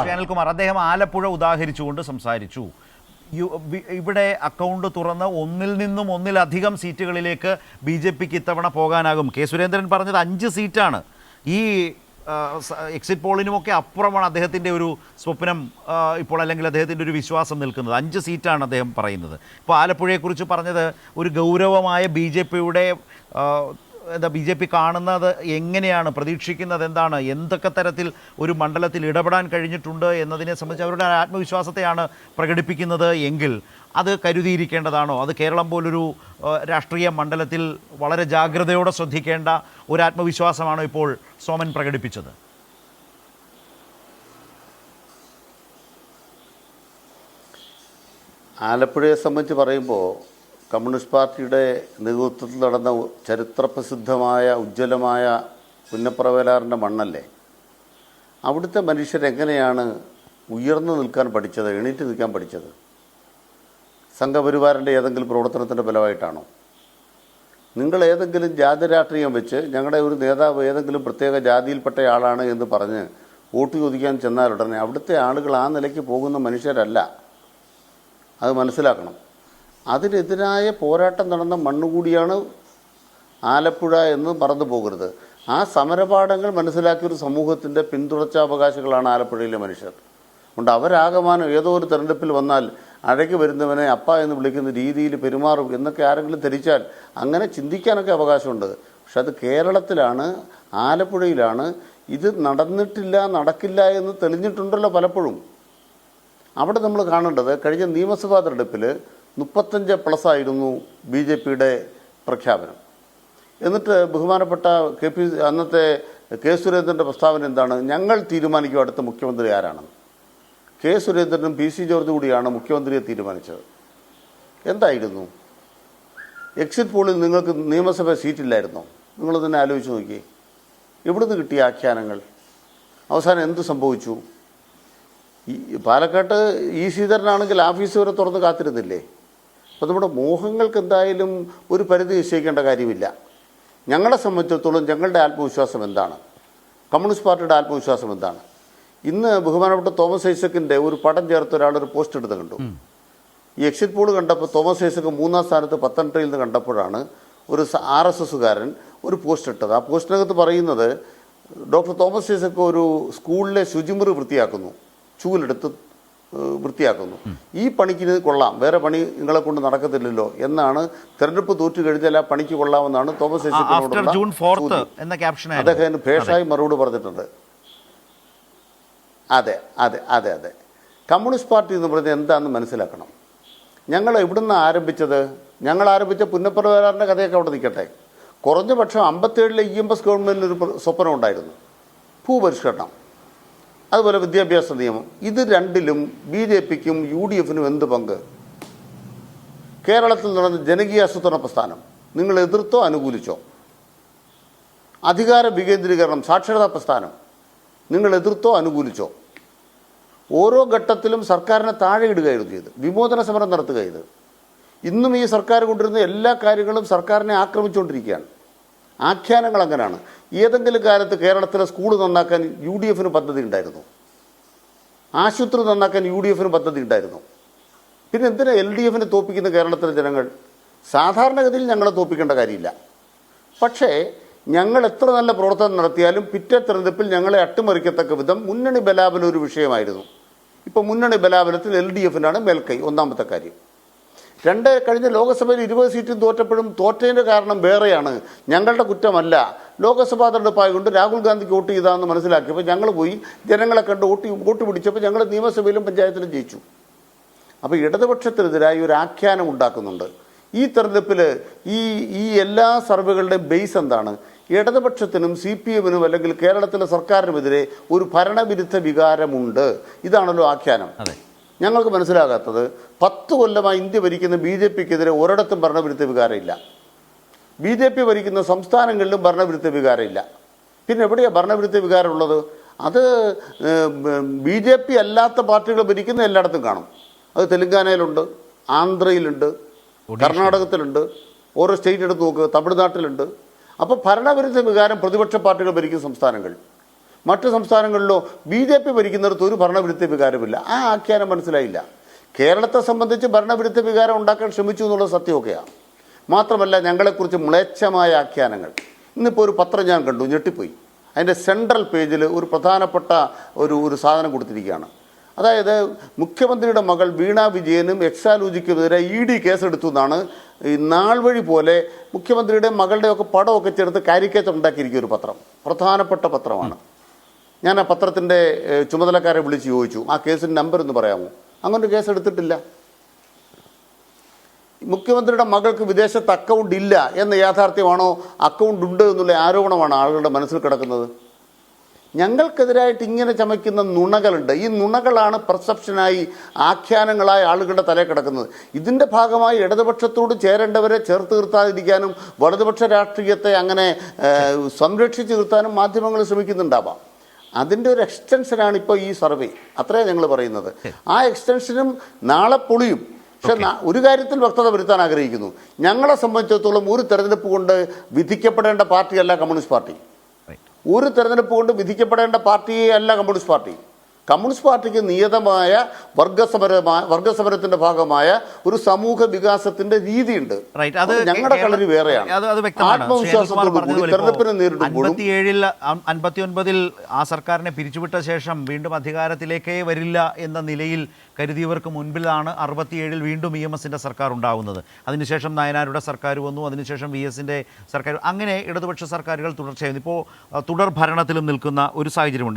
അനിൽകുമാർ അദ്ദേഹം ആലപ്പുഴ ഉദാഹരിച്ചുകൊണ്ട് സംസാരിച്ചു. ഇവിടെ അക്കൗണ്ട് തുറന്ന് ഒന്നിലധികം സീറ്റുകളിലേക്ക് ബി.ജെ.പിക്ക് ഇത്തവണ പോകാനാകും. കെ സുരേന്ദ്രൻ പറഞ്ഞത് 5 സീറ്റാണ്. ഈ എക്സിറ്റ് പോളിനുമൊക്കെ അപ്പുറമാണ് അദ്ദേഹത്തിൻ്റെ ഒരു സ്വപ്നം ഇപ്പോൾ, അല്ലെങ്കിൽ അദ്ദേഹത്തിൻ്റെ ഒരു വിശ്വാസം നിൽക്കുന്നത്. 5 സീറ്റാണ് അദ്ദേഹം പറയുന്നത്. ഇപ്പോൾ ആലപ്പുഴയെക്കുറിച്ച് പറഞ്ഞത് ഒരു ഗൗരവമായ ബി.ജെ.പിയുടെ ബി.ജെ.പി കാണുന്നത് എങ്ങനെയാണ്, പ്രതീക്ഷിക്കുന്നത് എന്താണ്, എന്തൊക്കെ തരത്തിൽ ഒരു മണ്ഡലത്തിൽ ഇടപെടാൻ കഴിഞ്ഞിട്ടുണ്ട് എന്നതിനെ സംബന്ധിച്ച് അവരുടെ ആത്മവിശ്വാസത്തെയാണ് പ്രകടിപ്പിക്കുന്നത് എങ്കിൽ അത് കരുതിയിരിക്കേണ്ടതാണോ? അത് കേരളം പോലൊരു രാഷ്ട്രീയ മണ്ഡലത്തിൽ വളരെ ജാഗ്രതയോടെ ശ്രദ്ധിക്കേണ്ട ഒരു ആത്മവിശ്വാസമാണോ ഇപ്പോൾ സോമൻ പ്രകടിപ്പിച്ചത്? ആലപ്പുഴയെ സംബന്ധിച്ച് പറയുമ്പോൾ കമ്മ്യൂണിസ്റ്റ് പാർട്ടിയുടെ നേതൃത്വത്തിൽ നടന്ന ചരിത്രപ്രസിദ്ധമായ ഉജ്ജ്വലമായ പുന്നപ്രവേലാറിൻ്റെ മണ്ണല്ലേ. അവിടുത്തെ മനുഷ്യരെങ്ങനെയാണ് ഉയർന്നു നിൽക്കാൻ പഠിച്ചത്, എണീറ്റ് നിൽക്കാൻ പഠിച്ചത്? സംഘപരിവാറിൻ്റെ ഏതെങ്കിലും പ്രവർത്തനത്തിൻ്റെ ഫലമായിട്ടാണോ? നിങ്ങൾ ഏതെങ്കിലും ജാതി രാഷ്ട്രീയം വെച്ച് ഞങ്ങളുടെ ഒരു നേതാവ് ഏതെങ്കിലും പ്രത്യേക ജാതിയിൽപ്പെട്ട ആളാണ് എന്ന് പറഞ്ഞ് വോട്ട് ചോദിക്കാൻ ചെന്നാലുടനെ അവിടുത്തെ ആളുകൾ ആ നിലയ്ക്ക് പോകുന്ന മനുഷ്യരല്ല. അത് മനസ്സിലാക്കണം. അതിനെതിരായ പോരാട്ടം നടന്ന മണ്ണുകൂടിയാണ് ആലപ്പുഴ എന്ന് മറന്നു പോകരുത്. ആ സമരപാഠങ്ങൾ മനസ്സിലാക്കിയൊരു സമൂഹത്തിൻ്റെ പിന്തുടർച്ചാവകാശികളാണ് ആലപ്പുഴയിലെ മനുഷ്യർ. അതുകൊണ്ട് അവരാകമാനം ഏതോ ഒരു തെരഞ്ഞെടുപ്പിൽ വന്നാൽ അഴകി വരുന്നവനെ അപ്പ എന്ന് വിളിക്കുന്ന രീതിയിൽ പെരുമാറും എന്നൊക്കെ ആരെങ്കിലും ധരിച്ചാൽ അങ്ങനെ ചിന്തിക്കാനൊക്കെ അവകാശമുണ്ട്. പക്ഷെ അത് കേരളത്തിലാണ്, ആലപ്പുഴയിലാണ്. ഇത് നടന്നിട്ടില്ല, നടക്കില്ല എന്ന് തെളിഞ്ഞിട്ടുണ്ടല്ലോ പലപ്പോഴും. അവിടെ നമ്മൾ കാണേണ്ടത് കഴിഞ്ഞ നിയമസഭാ തെരഞ്ഞെടുപ്പിൽ 35+ ആയിരുന്നു ബി.ജെ.പിയുടെ പ്രഖ്യാപനം. എന്നിട്ട് ബഹുമാനപ്പെട്ട അന്നത്തെ കെ സുരേന്ദ്രൻ്റെ പ്രസ്താവന എന്താണ്? ഞങ്ങൾ തീരുമാനിക്കും അടുത്ത മുഖ്യമന്ത്രി ആരാണെന്ന്. കെ സുരേന്ദ്രനും പി.സി. ജോർജ് കൂടിയാണ് മുഖ്യമന്ത്രിയെ തീരുമാനിച്ചത്. എന്തായിരുന്നു? എക്സിറ്റ് പോളിൽ നിങ്ങൾക്ക് നിയമസഭ സീറ്റില്ലായിരുന്നോ? നിങ്ങൾ തന്നെ ആലോചിച്ച് നോക്കിയേ. എവിടുന്ന് കിട്ടിയ ആഖ്യാനങ്ങൾ? അവസാനം എന്ത് സംഭവിച്ചു? പാലക്കാട്ട് ശ്രീധരനാണെങ്കിൽ ആഫീസ് വരെ തുറന്ന് കാത്തിരുന്നില്ലേ? അപ്പോൾ നമ്മുടെ മോഹങ്ങൾക്ക് എന്തായാലും ഒരു പരിധി നിശ്ചയിക്കേണ്ട കാര്യമില്ല. ഞങ്ങളെ സംബന്ധിച്ചിടത്തോളം ഞങ്ങളുടെ ആത്മവിശ്വാസം എന്താണ്, കമ്മ്യൂണിസ്റ്റ് പാർട്ടിയുടെ ആത്മവിശ്വാസം എന്താണ്? ഇന്ന് ബഹുമാനപ്പെട്ട തോമസ് ഐസക്കിൻ്റെ ഒരു പടം ചേർത്ത് ഒരാളൊരു പോസ്റ്റ് എടുത്ത് കണ്ടു. ഈ എക്സിറ്റ് പോൾ കണ്ടപ്പോൾ തോമസ് ഐസക്ക് 3-ാം സ്ഥാനത്ത് പത്തനംതിട്ടയിൽ നിന്ന് കണ്ടപ്പോഴാണ് ഒരു RSSകാരൻ ഒരു പോസ്റ്റ് ഇട്ടത്. ആ പോസ്റ്റിനകത്ത് പറയുന്നത് ഡോക്ടർ തോമസ് ഐസക്ക് ഒരു സ്കൂളിലെ ശുചിമുറി വൃത്തിയാക്കുന്നു, ചൂലെടുത്ത് വൃത്തിയാക്കുന്നു. ഈ പണിക്ക് കൊള്ളാം, വേറെ പണി നിങ്ങളെ കൊണ്ട് നടക്കത്തില്ലല്ലോ എന്നാണ്. തെരഞ്ഞെടുപ്പ് തോറ്റു കഴിഞ്ഞാൽ ആ പണിക്ക് കൊള്ളാമെന്നാണ് തോമസ് ഐസക്കിനോടുള്ള അദ്ദേഹം ഭേഷായി മറുപടി പറഞ്ഞിട്ടുണ്ട്. അതെ അതെ അതെ അതെ കമ്മ്യൂണിസ്റ്റ് പാർട്ടി എന്ന് പറഞ്ഞാൽ എന്താണെന്ന് മനസ്സിലാക്കണം. ഞങ്ങൾ എവിടുന്ന് ആരംഭിച്ചത്? ഞങ്ങൾ ആരംഭിച്ച പുന്നപ്രവേലാറിൻ്റെ കഥയൊക്കെ അവിടെ നിൽക്കട്ടെ. കുറഞ്ഞ പക്ഷം 57-ലെ EMS ഗവൺമെൻറ്റിന് ഒരു സ്വപ്നം ഉണ്ടായിരുന്നു, ഭൂപരിഷ്കരണം, അതുപോലെ വിദ്യാഭ്യാസ നിയമം. ഇത് രണ്ടിലും ബി.ജെ.പിക്കും UDFനും എന്ത് പങ്ക്? കേരളത്തിൽ നടന്ന ജനകീയാസൂത്രണ പ്രസ്ഥാനം നിങ്ങൾ എതിർത്തോ അനുകൂലിച്ചോ? അധികാര വികേന്ദ്രീകരണം, സാക്ഷരതാ പ്രസ്ഥാനം നിങ്ങൾ എതിർത്തോ അനുകൂലിച്ചോ? ഓരോ ഘട്ടത്തിലും സർക്കാരിനെ താഴെ ഇടുകയായിരുന്നു ചെയ്ത്, വിമോചന സമരം നടത്തുക ചെയ്ത്. ഇന്നും ഈ സർക്കാർ കൊണ്ടിരുന്ന എല്ലാ കാര്യങ്ങളും സർക്കാരിനെ ആക്രമിച്ചുകൊണ്ടിരിക്കുകയാണ്. ആഖ്യാനങ്ങൾ അങ്ങനെയാണ്. ഏതെങ്കിലും കാലത്ത് കേരളത്തിലെ സ്കൂൾ നന്നാക്കാൻ UDFന് പദ്ധതി ഉണ്ടായിരുന്നു, ആശുപത്രി നന്നാക്കാൻ UDFന് പദ്ധതി ഉണ്ടായിരുന്നു. പിന്നെ എന്തിനാ LDFനെ തോൽപ്പിക്കുന്ന കേരളത്തിലെ ജനങ്ങൾ? സാധാരണഗതിയിൽ ഞങ്ങളെ തോൽപ്പിക്കേണ്ട കാര്യമില്ല. പക്ഷേ ഞങ്ങൾ എത്ര നല്ല പ്രവർത്തനം നടത്തിയാലും പിറ്റേ തെരഞ്ഞെടുപ്പിൽ ഞങ്ങളെ അട്ടിമറിക്കത്തക്ക വിധം മുന്നണി ബലാബലം ഒരു വിഷയമായിരുന്നു. ഇപ്പോൾ മുന്നണി ബലാബലത്തിൽ LDFനാണ് മേൽക്കൈ. ഒന്നാമത്തെ കാര്യം. കഴിഞ്ഞ ലോക്സഭയിൽ 20 സീറ്റും തോറ്റപ്പോഴും തോറ്റതിൻ്റെ കാരണം വേറെയാണ്, ഞങ്ങളുടെ കുറ്റമല്ല. ലോക്സഭാ തെരഞ്ഞെടുപ്പായതുകൊണ്ട് രാഹുൽ ഗാന്ധിക്ക് വോട്ട് ചെയ്താന്ന് മനസ്സിലാക്കിയപ്പോൾ ഞങ്ങൾ പോയി ജനങ്ങളെ കണ്ട് വോട്ട് പിടിച്ചപ്പോൾ ഞങ്ങൾ നിയമസഭയിലും പഞ്ചായത്തിലും ജയിച്ചു. അപ്പോൾ ഇടതുപക്ഷത്തിനെതിരായി ഒരു ആഖ്യാനം ഉണ്ടാക്കുന്നുണ്ട്. ഈ തെരഞ്ഞെടുപ്പിൽ ഈ എല്ലാ സർവേകളുടെയും ബേസ് എന്താണ്? ഇടതുപക്ഷത്തിനും CPMനും അല്ലെങ്കിൽ കേരളത്തിലെ സർക്കാരിനുമെതിരെ ഒരു ഭരണവിരുദ്ധ വികാരമുണ്ട്. ഇതാണല്ലോ ആഖ്യാനം. ഞങ്ങൾക്ക് മനസ്സിലാകാത്തത് 10 കൊല്ലമായി ഇന്ത്യ ഭരിക്കുന്ന ബി.ജെ.പിക്കെതിരെ ഒരിടത്തും ഭരണവിരുദ്ധ വികാരമില്ല. ബി.ജെ.പി ഭരിക്കുന്ന സംസ്ഥാനങ്ങളിലും ഭരണവിരുദ്ധ വികാരമില്ല. പിന്നെ എവിടെയാണ് ഭരണവിരുദ്ധ വികാരമുള്ളത്? അത് ബി.ജെ.പി അല്ലാത്ത പാർട്ടികൾ ഭരിക്കുന്ന എല്ലായിടത്തും കാണും. അത് തെലങ്കാനയിലുണ്ട്, ആന്ധ്രയിലുണ്ട്, കർണാടകത്തിലുണ്ട്, ഓരോ സ്റ്റേറ്റ് എടുത്ത് നോക്കുക, തമിഴ്നാട്ടിലുണ്ട്. അപ്പോൾ ഭരണവിരുദ്ധ വികാരം പ്രതിപക്ഷ പാർട്ടികൾ ഭരിക്കുന്ന സംസ്ഥാനങ്ങൾ. മറ്റു സംസ്ഥാനങ്ങളിലോ BJP ഭരിക്കുന്നിടത്ത് ഒരു ഭരണവിരുദ്ധ വികാരമില്ല. ആ ആഖ്യാനം മനസ്സിലായില്ല. കേരളത്തെ സംബന്ധിച്ച് ഭരണവിരുദ്ധ വികാരം ഉണ്ടാക്കാൻ ശ്രമിച്ചു എന്നുള്ളത് സത്യമൊക്കെയാണ്. മാത്രമല്ല, ഞങ്ങളെക്കുറിച്ച് മ്ലേച്ഛമായ ആഖ്യാനങ്ങൾ. ഇന്നിപ്പോൾ ഒരു പത്രം ഞാൻ കണ്ടു, ഞെട്ടിപ്പോയി. അതിൻ്റെ സെൻട്രൽ പേജിൽ ഒരു പ്രധാനപ്പെട്ട ഒരു സാധനം കൊടുത്തിരിക്കുകയാണ്. അതായത് മുഖ്യമന്ത്രിയുടെ മകൾ വീണ വിജയനും എക്സാലൂജിക്കുമെതിരെ ED കേസെടുത്തു എന്നാണ് ഈ നാൾ വഴി പോലെ മുഖ്യമന്ത്രിയുടെ മകളുടെയൊക്കെ പടമൊക്കെ ചേർത്ത് കാരിക്കേച്ചർ ഉണ്ടാക്കിയിരിക്കുക ഒരു പത്രം. പ്രധാനപ്പെട്ട പത്രമാണ്. ഞാൻ ആ പത്രത്തിൻ്റെ ചുമതലക്കാരെ വിളിച്ച് ചോദിച്ചു, ആ കേസിൻ്റെ നമ്പർ ഒന്ന് പറയാമോ? അങ്ങനെ കേസ് എടുത്തിട്ടില്ല. മുഖ്യമന്ത്രിയുടെ മകൾക്ക് വിദേശത്ത് അക്കൗണ്ട് ഇല്ല എന്ന യാഥാർത്ഥ്യമാണോ, അക്കൗണ്ട് ഉണ്ട് എന്നുള്ള ആരോപണമാണ് ആളുകളുടെ മനസ്സിൽ കിടക്കുന്നത്? ഞങ്ങൾക്കെതിരായിട്ട് ഇങ്ങനെ ചമയ്ക്കുന്ന നുണകളുണ്ട്. ഈ നുണകളാണ് പെർസെപ്ഷനായി, ആഖ്യാനങ്ങളായി ആളുകളുടെ തലയിൽ കിടക്കുന്നത്. ഇതിൻ്റെ ഭാഗമായി ഇടതുപക്ഷത്തോട് ചേരേണ്ടവരെ ചേർത്ത് നിർത്താതിരിക്കാനും വലതുപക്ഷ രാഷ്ട്രീയത്തെ അങ്ങനെ സംരക്ഷിച്ച് നിർത്താനും മാധ്യമങ്ങൾ ശ്രമിക്കുന്നുണ്ടാവാം. അതിൻ്റെ ഒരു എക്സ്റ്റൻഷനാണ് ഇപ്പോൾ ഈ സർവേ. അത്രേ ഞങ്ങൾ പറയുന്നത്. ആ എക്സ്റ്റൻഷനും നാളെ പൊളിയും. പക്ഷെ ഒരു കാര്യത്തിൽ വ്യക്തത വരുത്താൻ ആഗ്രഹിക്കുന്നു. ഞങ്ങളെ സംബന്ധിച്ചിടത്തോളം ഒരു തെരഞ്ഞെടുപ്പ് കൊണ്ട് വിധിക്കപ്പെടേണ്ട പാർട്ടിയല്ല കമ്മ്യൂണിസ്റ്റ് പാർട്ടി. ഒരു തെരഞ്ഞെടുപ്പ് കൊണ്ട് വിധിക്കപ്പെടേണ്ട പാർട്ടിയെ അല്ല കമ്മ്യൂണിസ്റ്റ് പാർട്ടി. കമ്മ്യൂണിസ്റ്റ് പാർട്ടിക്ക് നിയതമായ വർഗസമരത്തിന്റെ ഭാഗമായ ഒരു സമൂഹ വികാസത്തിന്റെ രീതിയുണ്ട്. ഞങ്ങളുടെ കളരി വേറെയാണ്. ആത്മവിശ്വാസത്തോടു കൂടി തെരഞ്ഞെടുപ്പിനെ നേരിടുമ്പോഴും 59 ആ സർക്കാരിനെ പിരിച്ചുവിട്ട ശേഷം വീണ്ടും അധികാരത്തിലേക്കേ വരില്ല എന്ന നിലയിൽ കരുതിയവർക്ക് മുൻപിലാണ് 67 വീണ്ടും EMSന്റെ സർക്കാർ ഉണ്ടാകുന്നത്. അതിനുശേഷം നയനാരുടെ സർക്കാർ വന്നു, അതിനുശേഷം VSന്റെ സർക്കാർ. അങ്ങനെ ഇടതുപക്ഷ സർക്കാരുകൾ തുടർച്ചയായിരുന്നു. ഇപ്പോൾ തുടർ ഭരണത്തിലും നിൽക്കുന്ന ഒരു സാഹചര്യമുണ്ട്.